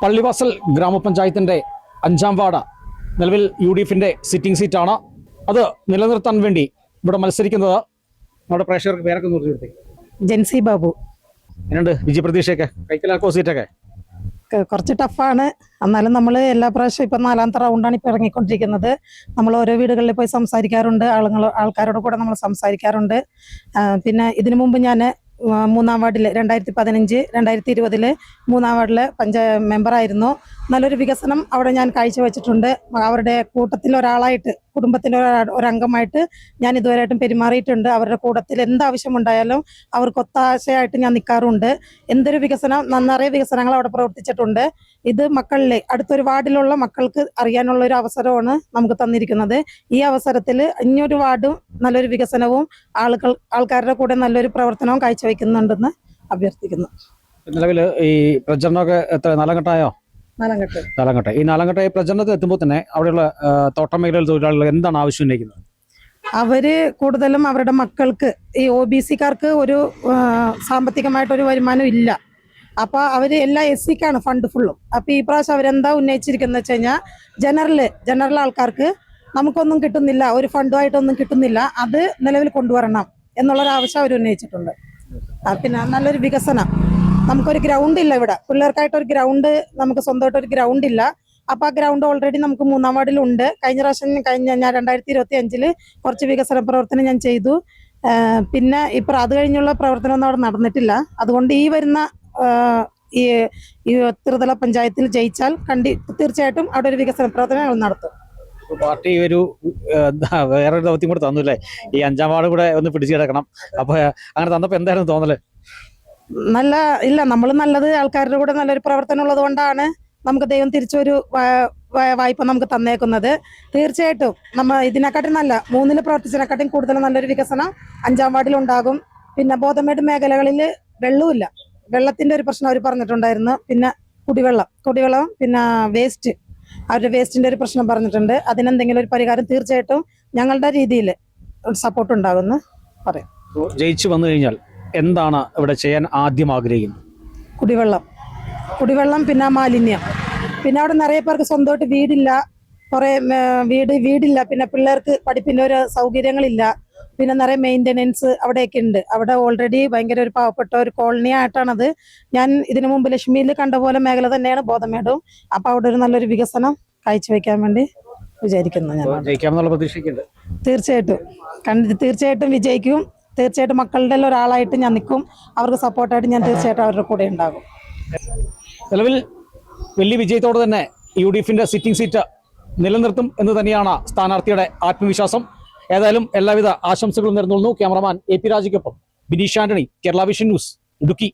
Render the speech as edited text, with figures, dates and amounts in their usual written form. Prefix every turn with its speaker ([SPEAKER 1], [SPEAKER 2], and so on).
[SPEAKER 1] പള്ളിവാസൽ ഗ്രാമപഞ്ചായത്തിൻ്റെ 5-ാം വാർഡ് നിലവിൽ UDFിൻ്റെ സിറ്റിംഗ് സീറ്റാണ്. അത് നിലനിർത്താൻ വേണ്ടി ഇവിടെ മത്സരിക്കുന്നത് നമ്മുടെ പ്രേക്ഷകർക്ക് പേരൊക്കെ നിർത്തി
[SPEAKER 2] ജെൻസി ബാബു.
[SPEAKER 1] എന്നുണ്ട് വിജയപ്രതീക്ഷയൊക്കെ കൈക്കലാക്കോ സീറ്റൊക്കെ?
[SPEAKER 2] കുറച്ച് ടഫാണ്, എന്നാലും നമ്മൾ എല്ലാ പ്രാവശ്യവും ഇപ്പം 4ാമത്തെ റൗണ്ടാണ് ഇപ്പോൾ ഇറങ്ങിക്കൊണ്ടിരിക്കുന്നത്. നമ്മൾ ഓരോ വീടുകളിൽ പോയി സംസാരിക്കാറുണ്ട്, ആൾക്കാരോട് കൂടെ നമ്മൾ സംസാരിക്കാറുണ്ട്. പിന്നെ ഇതിനു മുമ്പ് ഞാൻ 3-ാം വാർഡിൽ 2015-2020 3-ാം വാർഡിൽ മെമ്പറായിരുന്നു. നല്ലൊരു വികസനം അവിടെ ഞാൻ കാഴ്ചവെച്ചിട്ടുണ്ട്. അവരുടെ കൂട്ടത്തിൽ ഒരാളായിട്ട്, കുടുംബത്തിൻ്റെ ഒരംഗമായിട്ട് ഞാൻ ഇതുവരെയായിട്ടും പെരുമാറിയിട്ടുണ്ട്. അവരുടെ കൂട്ടത്തിൽ എന്താവശ്യമുണ്ടായാലും അവർക്ക് ഒത്താശയായിട്ട് ഞാൻ നിൽക്കാറുണ്ട്. എന്തൊരു വികസനം, നിറയെ വികസനങ്ങൾ അവിടെ പ്രവർത്തിച്ചിട്ടുണ്ട്. ഇത് മക്കളിലെ അടുത്തൊരു വാർഡിലുള്ള മക്കൾക്ക് അറിയാനുള്ള ഒരു അവസരമാണ് നമുക്ക് തന്നിരിക്കുന്നത്. ഈ അവസരത്തിൽ ഇനിയൊരു വാർഡും നല്ലൊരു വികസനവും ആൾക്കാരുടെ കൂടെ നല്ലൊരു പ്രവർത്തനവും കാഴ്ചവെക്കുന്നുണ്ടെന്ന് അഭ്യർത്ഥിക്കുന്നു.
[SPEAKER 1] നിലവിൽ ഈ പ്രചരണമൊക്കെ എത്ര 4 ഘട്ടമായോ? 4 ഘട്ടം. ഈ 4 ഘട്ട പ്രചരണത്തിൽ എത്തുമ്പോൾ തന്നെ അവിടെയുള്ള തോട്ടം മേഖലയിൽ തൊഴിലാളികൾ എന്താണ് ആവശ്യം ഉന്നയിക്കുന്നത്?
[SPEAKER 2] അവര് കൂടുതലും അവരുടെ മക്കൾക്ക്, ഈ OBC-കാർക്ക് ഒരു സാമ്പത്തികമായിട്ടൊരു വരുമാനം ഇല്ല. അപ്പോൾ അവർ എല്ലാ SC-ക്കാണ് ഫണ്ട് ഫുള്ളും. അപ്പോൾ ഈ പ്രാവശ്യം അവരെന്താ ഉന്നയിച്ചിരിക്കുന്നത് വെച്ച് കഴിഞ്ഞാൽ ജനറൽ ആൾക്കാർക്ക് നമുക്കൊന്നും കിട്ടുന്നില്ല, ഒരു ഫണ്ടുമായിട്ടൊന്നും കിട്ടുന്നില്ല, അത് നിലവിൽ കൊണ്ടുവരണം എന്നുള്ളൊരാവശ്യം അവർ ഉന്നയിച്ചിട്ടുണ്ട്. പിന്നെ നല്ലൊരു വികസനം, നമുക്കൊരു ഗ്രൗണ്ട് ഇല്ല ഇവിടെ, പിള്ളേർക്കായിട്ടൊരു ഗ്രൗണ്ട്, നമുക്ക് സ്വന്തമായിട്ടൊരു ഗ്രൗണ്ട് ഇല്ല. അപ്പോൾ ആ ഗ്രൗണ്ട് ഓൾറെഡി നമുക്ക് 3-ാം വാർഡിലുണ്ട്. ഞാൻ 2025 കുറച്ച് വികസന പ്രവർത്തനം ഞാൻ ചെയ്തു. പിന്നെ ഇപ്പോൾ അത് കഴിഞ്ഞുള്ള പ്രവർത്തനമൊന്നും അവിടെ നടന്നിട്ടില്ല. അതുകൊണ്ട് ഈ വരുന്ന ഈ ത്രിതല പഞ്ചായത്തിൽ ജയിച്ചാൽ തീർച്ചയായിട്ടും അവിടെ ഒരു വികസന പ്രവർത്തനങ്ങൾ നടത്തും.
[SPEAKER 1] പാർട്ടി ഒരു വേറൊരു ദൗത്യം കൂടെ തന്നൂല്ലേ, ഈ 5-ാം വാർഡ് കൂടെ ഒന്ന് പിടിച്ചു കിടക്കണം. അപ്പൊ അങ്ങനെ തന്നപ്പോ എന്തായിരുന്നു തോന്നല്?
[SPEAKER 2] നമ്മൾ നല്ലത് ആൾക്കാരുടെ കൂടെ നല്ലൊരു പ്രവർത്തനം ഉള്ളത് കൊണ്ടാണ് നമുക്ക് ദൈവം തിരിച്ചൊരു വായ്പ നമുക്ക് തന്നേക്കുന്നത്. തീർച്ചയായിട്ടും നമ്മൾ ഇതിനെക്കാട്ടും നല്ല 3-ൽ പ്രവർത്തിച്ചതിനെക്കാട്ടും കൂടുതൽ നല്ലൊരു വികസനം 5-ാം വാർഡിലുണ്ടാകും. പിന്നെ ബോധമേട് മേഖലകളിൽ വെള്ളമില്ല, വെള്ളത്തിന്റെ ഒരു പ്രശ്നം അവർ പറഞ്ഞിട്ടുണ്ടായിരുന്നു. പിന്നെ കുടിവെള്ളം പിന്നെ വേസ്റ്റ്, അവരുടെ വേസ്റ്റിന്റെ ഒരു പ്രശ്നം പറഞ്ഞിട്ടുണ്ട്. അതിനെന്തെങ്കിലും ഒരു പരിഹാരം തീർച്ചയായിട്ടും ഞങ്ങളുടെ രീതിയിൽ സപ്പോർട്ട് ഉണ്ടാകുമെന്ന് പറയാം.
[SPEAKER 1] ജയിച്ചു വന്നു കഴിഞ്ഞാൽ എന്താണ് ഇവിടെ ചെയ്യാൻ ആദ്യം ആഗ്രഹിക്കുന്നത്?
[SPEAKER 2] കുടിവെള്ളം, പിന്നെ മാലിന്യം. പിന്നെ അവിടെ നിറയെ പേർക്ക് സ്വന്തമായിട്ട് വീടില്ല, കുറേ വീടില്ല. പിന്നെ പിള്ളേർക്ക് പഠിപ്പിൻ്റെ ഒരു സൗകര്യങ്ങളില്ല. പിന്നെ നിറയെ മെയിൻ്റെനൻസ് അവിടെയൊക്കെ ഉണ്ട്. അവിടെ ഓൾറെഡി ഭയങ്കര ഒരു പാവപ്പെട്ട ഒരു കോളനി ആയിട്ടാണത്. ഞാൻ ഇതിനു മുമ്പ് ലക്ഷ്മിയിൽ കണ്ട പോലെ മേഖല തന്നെയാണ് ബോധമേടും. അപ്പോൾ അവിടെ ഒരു നല്ലൊരു വികസനം കാഴ്ചവെക്കാൻ വേണ്ടി വിചാരിക്കുന്നു. ഞാൻ തീർച്ചയായിട്ടും വിജയിക്കും. തീർച്ചയായിട്ടും മക്കളുടെ ഒരാളായിട്ട് ഞാൻ നിൽക്കും. അവർക്ക് സപ്പോർട്ടായിട്ട് ഞാൻ തീർച്ചയായിട്ടും അവരുടെ കൂടെ ഉണ്ടാകും.
[SPEAKER 1] നിലവിൽ വലിയ വിജയത്തോടെ തന്നെ UDFിൻ്റെ സിറ്റിംഗ് സീറ്റ് നിലനിർത്തും എന്ന് തന്നെയാണ് സ്ഥാനാർത്ഥിയുടെ ആത്മവിശ്വാസം. ഏതായാലും എല്ലാവിധ ആശംസകളും നേർന്നുകൊള്ളുന്നു. ക്യാമറമാൻ AP രാജയ്ക്കൊപ്പം ബിനീഷ് ആന്റണി, കേരള വിഷൻ ന്യൂസ്, ഇടുക്കി.